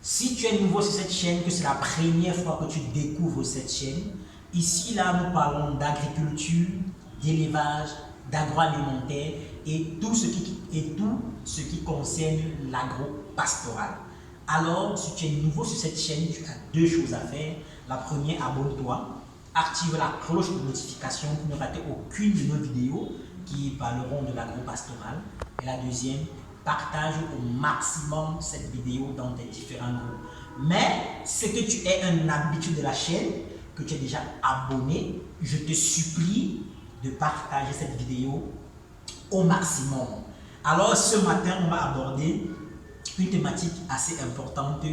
Si tu es nouveau sur cette chaîne, que c'est la première fois que tu découvres cette chaîne, ici là nous parlons d'agriculture, d'élevage, d'agroalimentaire et tout ce qui concerne l'agro-pastoral. Alors, si tu es nouveau sur cette chaîne, tu as deux choses à faire. La première, abonne-toi, active la cloche de notification pour ne rater aucune de nos vidéos qui parleront de l'agro-pastoral. Et la deuxième, partage au maximum cette vidéo dans tes différents groupes. Mais c'est que tu es un habitué de la chaîne, que tu es déjà abonné, je te supplie de partager cette vidéo au maximum. Alors ce matin, on va aborder une thématique assez importante,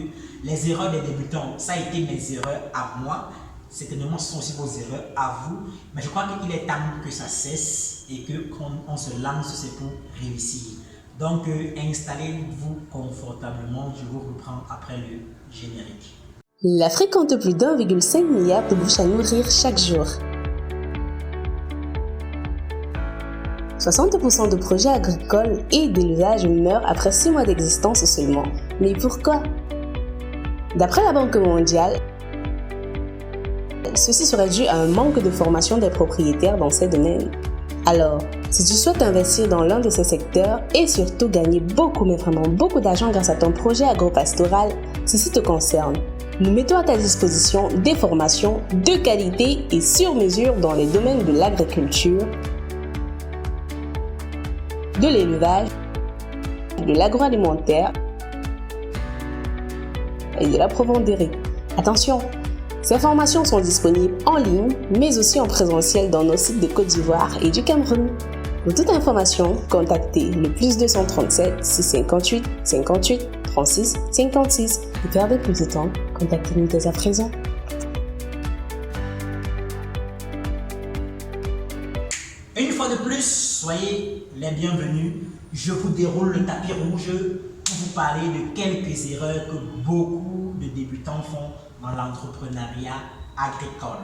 les erreurs des débutants. Ça a été mes erreurs à moi, certainement ce sont aussi vos erreurs à vous, mais je crois qu'il est temps que ça cesse et que quand on se lance, c'est pour réussir. Donc installez-vous confortablement, je vous reprends après le générique. L'Afrique compte plus d'1,5 milliard de bouches à nourrir chaque jour. 60% de projets agricoles et d'élevage meurent après 6 mois d'existence seulement. Mais pourquoi? D'après la Banque mondiale, ceci serait dû à un manque de formation des propriétaires dans ces domaines. Alors, si tu souhaites investir dans l'un de ces secteurs et surtout gagner beaucoup, mais vraiment beaucoup d'argent grâce à ton projet agropastoral, ceci te concerne. Nous mettons à ta disposition des formations de qualité et sur mesure dans les domaines de l'agriculture, de l'élevage, de l'agroalimentaire et de la provenderie. Attention, ces formations sont disponibles en ligne, mais aussi en présentiel dans nos sites de Côte d'Ivoire et du Cameroun. Pour toute information, contactez le +237 658 58 36 56. Ne perdez plus de temps, contactez-nous dès à présent. Une fois de plus, soyez les bienvenus. Je vous déroule le tapis rouge pour vous parler de quelques erreurs que beaucoup de débutants font dans l'entrepreneuriat agricole.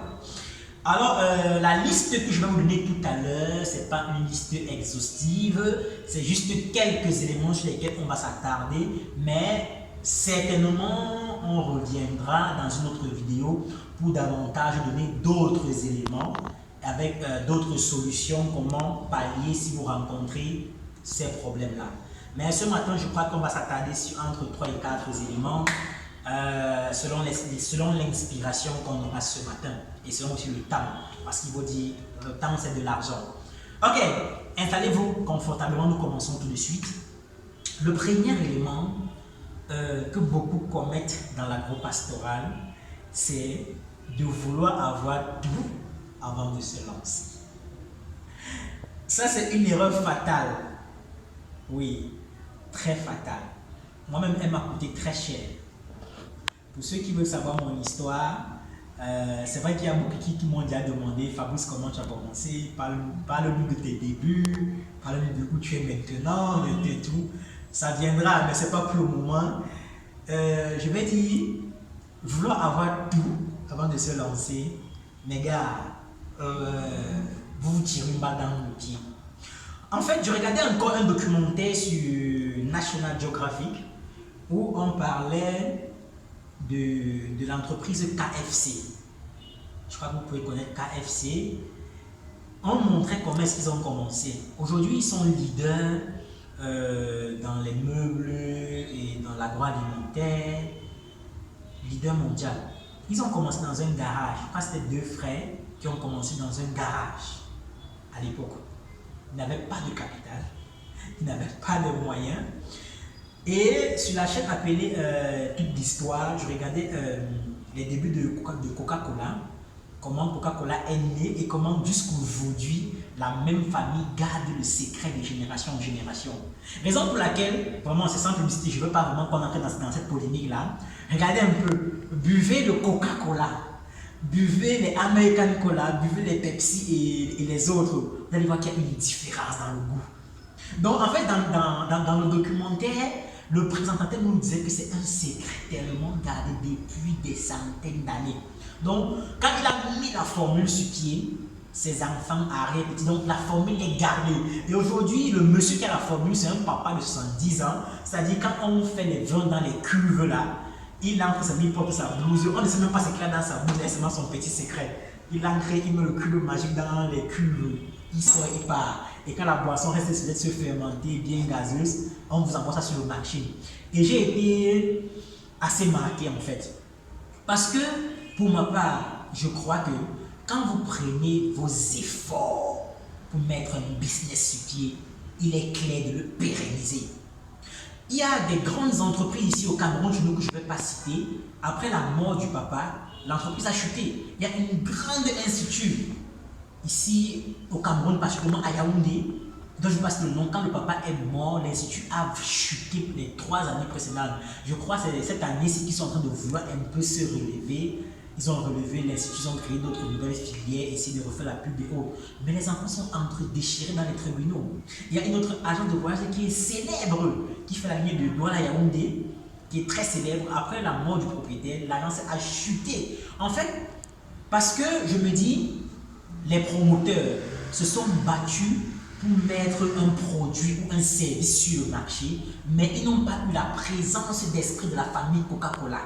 Alors, la liste que je vais vous donner tout à l'heure, ce n'est pas une liste exhaustive, c'est juste quelques éléments sur lesquels on va s'attarder, mais certainement on reviendra dans une autre vidéo pour davantage donner d'autres éléments avec d'autres solutions, comment pallier si vous rencontrez ces problèmes-là. Mais ce matin, je crois qu'on va s'attarder sur entre 3 et 4 éléments selon l'inspiration qu'on aura ce matin et selon aussi le temps, parce qu'il faut dire le temps c'est de l'argent. Ok, installez-vous confortablement, nous commençons tout de suite. Le premier élément que beaucoup commettent dans l'agro-pastoral, c'est de vouloir avoir tout avant de se lancer. Ça, c'est une erreur fatale. Oui, très fatale. Moi-même, elle m'a coûté très cher. Pour ceux qui veulent savoir mon histoire, c'est vrai qu'il y a beaucoup qui m'ont déjà demandé, Fabrice, comment tu as commencé? Parle-nous de tes débuts, parle-nous de où tu es maintenant, de tout. Ça viendra, mais ce n'est pas pour le moment. Je vais dire, vouloir avoir tout avant de se lancer, mes gars, vous vous tirez une balle dans le pied. En fait, je regardais encore un documentaire sur National Geographic où on parlait de l'entreprise KFC. Je crois que vous pouvez connaître KFC. On montrait comment est-ce qu'ils ont commencé. Aujourd'hui, ils sont leaders dans les meubles et dans l'agroalimentaire, leader mondial. Ils ont commencé dans un garage. Je crois que c'était 2 frères qui ont commencé dans un garage à l'époque. Ils n'avaient pas de capital, ils n'avaient pas de moyens. Et sur la chaîne appelée Toute l'histoire, je regardais les débuts de Coca-Cola, comment Coca-Cola est né et comment jusqu'aujourd'hui la même famille garde le secret de génération en génération. Raison pour laquelle, vraiment c'est sans publicité, je ne veux pas vraiment qu'on entre dans cette polémique-là. Regardez un peu, buvez le Coca-Cola, buvez les American Cola, buvez les Pepsi et les autres. Vous allez voir qu'il y a une différence dans le goût. Donc en fait, dans le documentaire, le présentateur nous disait que c'est un secret tellement gardé depuis des centaines d'années. Donc, quand il a mis la formule sur pied, ses enfants arrivent petits. Donc, la formule est gardée. Et aujourd'hui, le monsieur qui a la formule, c'est un papa de 70 ans. C'est-à-dire, quand on fait les vins dans les cuves là, Il entre, il porte sa blouse. On ne sait même pas ce qu'il a dans sa blouse, c'est seulement son petit secret. Il entre, il met le cube magique dans les cuves. Il sort, il part. Et quand la boisson reste se fermenter, bien gazeuse, on vous envoie ça sur le marché. Et j'ai été assez marqué en fait. Parce que pour ma part, je crois que quand vous prenez vos efforts pour mettre un business sur pied, il est clair de le pérenniser. Il y a des grandes entreprises ici au Cameroun, chez nous, que je ne vais pas citer. Après la mort du papa, l'entreprise a chuté. Il y a une grande institut ici au Cameroun, particulièrement à Yaoundé, dont je passe le nom. Quand le papa est mort, l'institut a chuté pour les 3 années précédentes. Je crois que c'est cette année-ci qu'ils sont en train de vouloir un peu se relever. Ils ont relevé l'institut, ils ont créé d'autres nouvelles filières, essayé de refaire la pub et autres. Mais les enfants sont entre déchirés dans les tribunaux. Il y a une autre agence de voyage qui est célèbre, qui fait la ligne de Douala à Yaoundé, qui est très célèbre. Après la mort du propriétaire, l'agence a chuté. En fait, parce que je me dis, les promoteurs se sont battus pour mettre un produit ou un service sur le marché, mais ils n'ont pas eu la présence d'esprit de la famille Coca-Cola.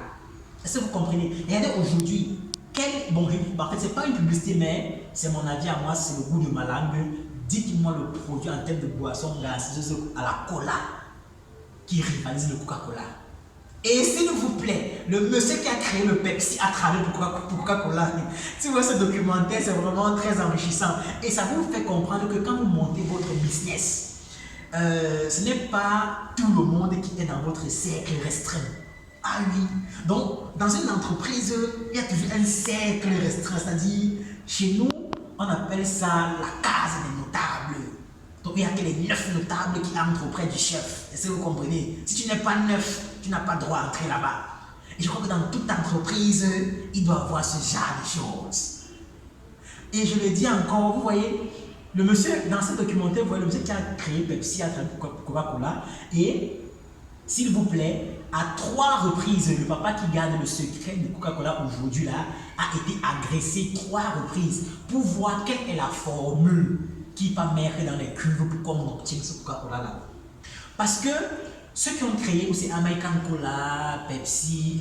Est-ce que vous comprenez? Regardez aujourd'hui, en fait, c'est pas une publicité, mais c'est mon avis à moi, c'est le goût de ma langue. Dites-moi le produit en termes de boisson gazeuse à la cola qui rivalise le Coca-Cola. Et s'il vous plaît, le monsieur qui a créé le Pepsi a travaillé pour Coca-Cola. Si vous voyez ce documentaire, c'est vraiment très enrichissant. Et ça vous fait comprendre que quand vous montez votre business, ce n'est pas tout le monde qui est dans votre cercle restreint. Ah oui. Donc, dans une entreprise, il y a toujours un cercle restreint. C'est-à-dire, chez nous, on appelle ça la case des notables. Donc, il n'y a que les 9 notables qui entrent auprès du chef. Est-ce que vous comprenez? Si tu n'es pas 9, tu n'as pas droit à entrer là-bas. Et je crois que dans toute entreprise, il doit y avoir ce genre de choses. Et je le dis encore, vous voyez, le monsieur, dans ce documentaire, vous voyez, le monsieur qui a créé Pepsi à travers Coca-Cola, et s'il vous plaît, à 3 reprises, le papa qui garde le secret de Coca-Cola aujourd'hui là, a été agressé 3 reprises pour voir quelle est la formule qui va mettre dans les cuves pour qu'on obtienne ce Coca-Cola là. Parce que ceux qui ont créé, c'est American Cola, Pepsi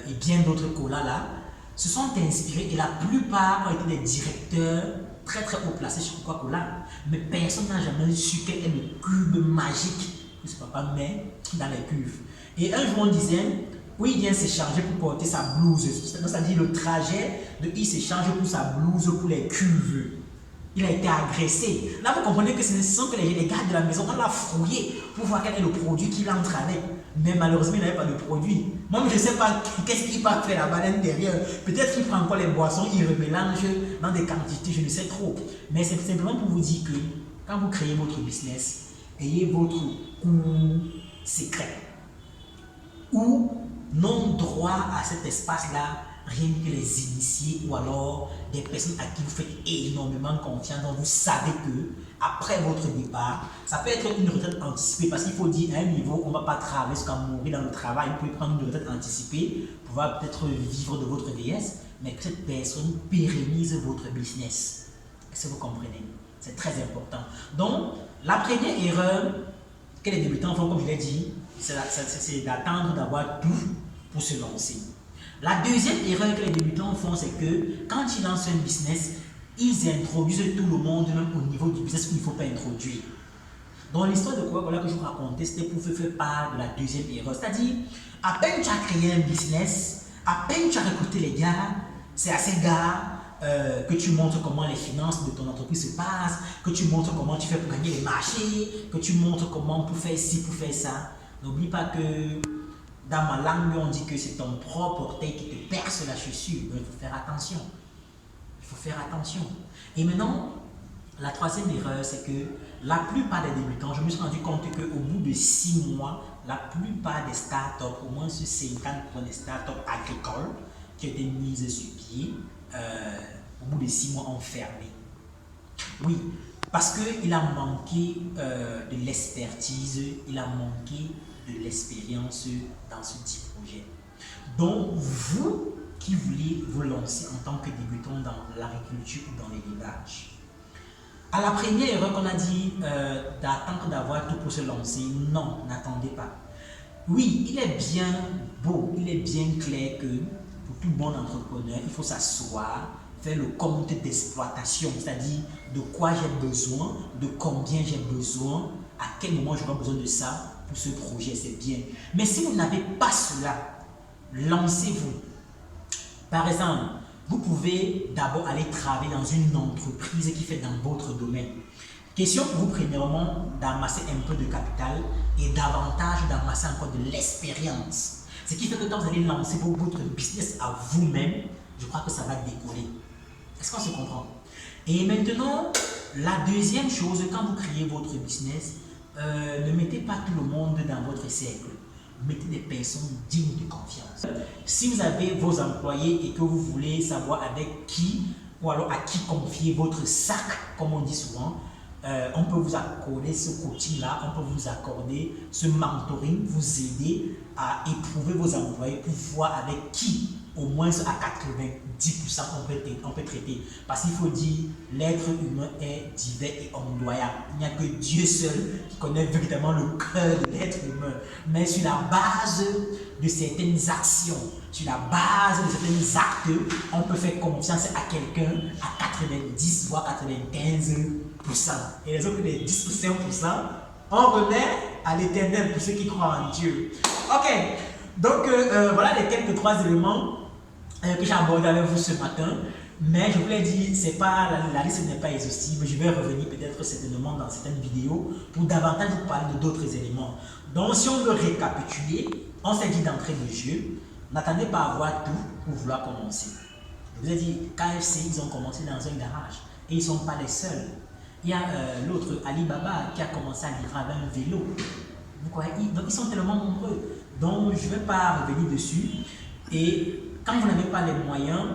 et bien d'autres cola là, se sont inspirés et la plupart ont été des directeurs très très haut placés chez Coca-Cola. Mais personne n'a jamais su quel est le cube magique que ce papa met dans les cuves. Et un jour on disait, oui, il vient s'échanger pour porter sa blouse. C'est-à-dire le trajet de il s'échange pour sa blouse pour les cuves. Il a été agressé. Là, vous comprenez que ce sont que les gars de la maison, on l'a fouillé pour voir quel est le produit qu'il entre avec. Mais malheureusement, il n'avait pas de produit. Moi, je ne sais pas qu'est-ce qu'il va faire là-bas derrière. Peut-être qu'il prend encore les boissons, il remélange dans des quantités, je ne sais trop. Mais c'est simplement pour vous dire que quand vous créez votre business, ayez votre coût secret. Ou non droit à cet espace-là, rien que les initiés ou alors des personnes à qui vous faites énormément confiance, donc vous savez que après votre départ, ça peut être une retraite anticipée parce qu'il faut dire à un niveau, on ne va pas travailler jusqu'à mourir dans le travail, vous pouvez prendre une retraite anticipée pour pouvoir peut-être vivre de votre vieillesse, mais que cette personne pérennise votre business. Est-ce que vous comprenez? C'est très important. Donc, la première erreur que les débutants font, comme je l'ai dit, c'est d'attendre d'avoir tout pour se lancer. La deuxième erreur que les débutants font, c'est que quand ils lancent un business, ils introduisent tout le monde, même au niveau du business qu'il ne faut pas introduire. Dans l'histoire de Coca-Cola que je vous racontais, c'était pour faire part de la deuxième erreur. C'est-à-dire, à peine tu as créé un business, à peine tu as recruté les gars, c'est à ces gars que tu montres comment les finances de ton entreprise se passent, que tu montres comment tu fais pour gagner les marchés, que tu montres comment pour faire ci, pour faire ça. N'oublie pas que dans ma langue, on dit que c'est ton propre orteil qui te perce la chaussure. Donc, il faut faire attention. Il faut faire attention. Et maintenant, la troisième erreur, c'est que la plupart des débutants, je me suis rendu compte qu'au bout de 6 mois, la plupart des startups, au moins sur 50% des startups agricoles qui ont été mises sur pied, au bout de 6 mois, ont fermé. Oui, parce qu'il a manqué de l'expertise, il a manqué de l'expérience dans ce petit projet. Donc, vous qui voulez vous lancer en tant que débutant dans l'agriculture ou dans l'élevage, à la première erreur qu'on a dit d'attendre d'avoir tout pour se lancer, non, n'attendez pas. Oui, il est bien beau, il est bien clair que pour tout bon entrepreneur, il faut s'asseoir, faire le compte d'exploitation, c'est-à-dire de quoi j'ai besoin, de combien j'ai besoin, à quel moment j'aurai besoin de ça pour ce projet, c'est bien. Mais si vous n'avez pas cela, lancez-vous. Par exemple, vous pouvez d'abord aller travailler dans une entreprise qui fait dans votre domaine. Question pour vous, premièrement, d'amasser un peu de capital et davantage d'amasser encore de l'expérience. Ce qui fait que quand vous allez lancer votre business à vous-même, je crois que ça va décoller. Est-ce qu'on se comprend? Et maintenant, la deuxième chose, quand vous créez votre business, ne mettez pas tout le monde dans votre cercle. Mettez des personnes dignes de confiance. Si vous avez vos employés et que vous voulez savoir avec qui, ou alors à qui confier votre sac, comme on dit souvent, on peut vous accorder ce coaching-là, on peut vous accorder ce mentoring, vous aider à éprouver vos employés pour voir avec qui, au moins à 90%, on peut traiter. Parce qu'il faut dire, l'être humain est divers et ondoyable. Il n'y a que Dieu seul qui connaît véritablement le cœur de l'être humain. Mais sur la base de certaines actions, sur la base de certains actes, on peut faire confiance à quelqu'un à 90 voire 95%. Et les autres, les 10%, on remet à l'éternel pour ceux qui croient en Dieu. Ok, donc voilà les quelques 3 éléments que j'ai abordés avec vous ce matin. Mais je vous l'ai dit, c'est pas, la liste n'est pas exhaustive. Je vais revenir peut-être certainement dans certaines vidéos pour davantage vous parler de d'autres éléments. Donc si on veut récapituler, on s'est dit d'entrée de jeu, n'attendez pas à avoir tout pour vouloir commencer. Je vous ai dit, KFC, ils ont commencé dans un garage et ils ne sont pas les seuls. Il y a l'autre Alibaba qui a commencé à livrer avec un vélo. Vous croyez? Donc ils sont tellement nombreux. Donc je ne vais pas revenir dessus. Et quand vous n'avez pas les moyens,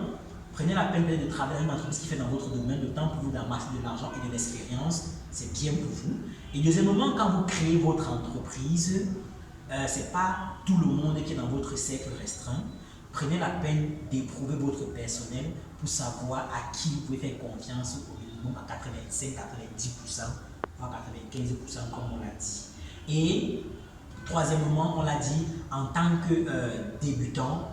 prenez la peine de travailler dans une entreprise qui fait dans votre domaine, le temps pour vous d'amasser de l'argent et de l'expérience, c'est bien pour vous. Et deuxièmement, quand vous créez votre entreprise, ce n'est pas tout le monde qui est dans votre cercle restreint. Prenez la peine d'éprouver votre personnel pour savoir à qui vous pouvez faire confiance au minimum à 85-90%, voire 95% comme on l'a dit. Et troisièmement, on l'a dit, en tant que débutant,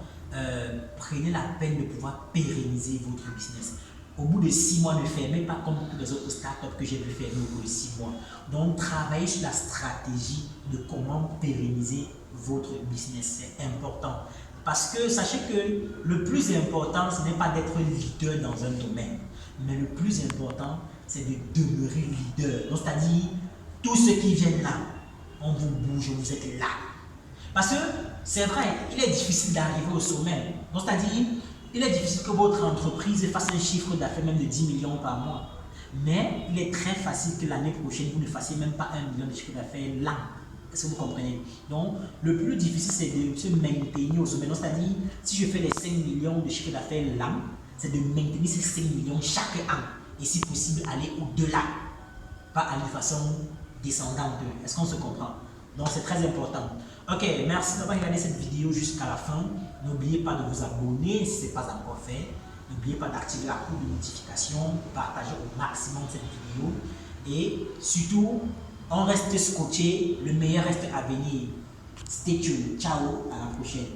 prenez la peine de pouvoir pérenniser votre business. Au bout de 6 mois, ne fermez pas comme beaucoup des autres startups que j'ai vu fermer au bout de 6 mois. Donc, travaillez sur la stratégie de comment pérenniser votre business. C'est important. Parce que sachez que le plus important, ce n'est pas d'être leader dans un domaine. Mais le plus important, c'est de demeurer leader. Donc, c'est-à-dire, tous ceux qui viennent là, on vous bouge, vous êtes là. Parce que c'est vrai, il est difficile d'arriver au sommet. Donc, c'est-à-dire, il est difficile que votre entreprise fasse un chiffre d'affaires même de 10 millions par mois. Mais il est très facile que l'année prochaine, vous ne fassiez même pas 1 million de chiffre d'affaires là. Est-ce que vous comprenez? Donc, le plus difficile, c'est de se maintenir au sommet. C'est-à-dire, si je fais les 5 millions de chiffre d'affaires là, c'est de maintenir ces 5 millions chaque an. Et si possible, aller au-delà. Pas aller de façon descendante. Est-ce qu'on se comprend? Donc, c'est très important. Ok, merci d'avoir regardé cette vidéo jusqu'à la fin. N'oubliez pas de vous abonner si ce n'est pas encore fait. N'oubliez pas d'activer la cloche de notification, partager au maximum cette vidéo. Et surtout, on reste scotché, le meilleur reste à venir. Stay tuned. Ciao, à la prochaine.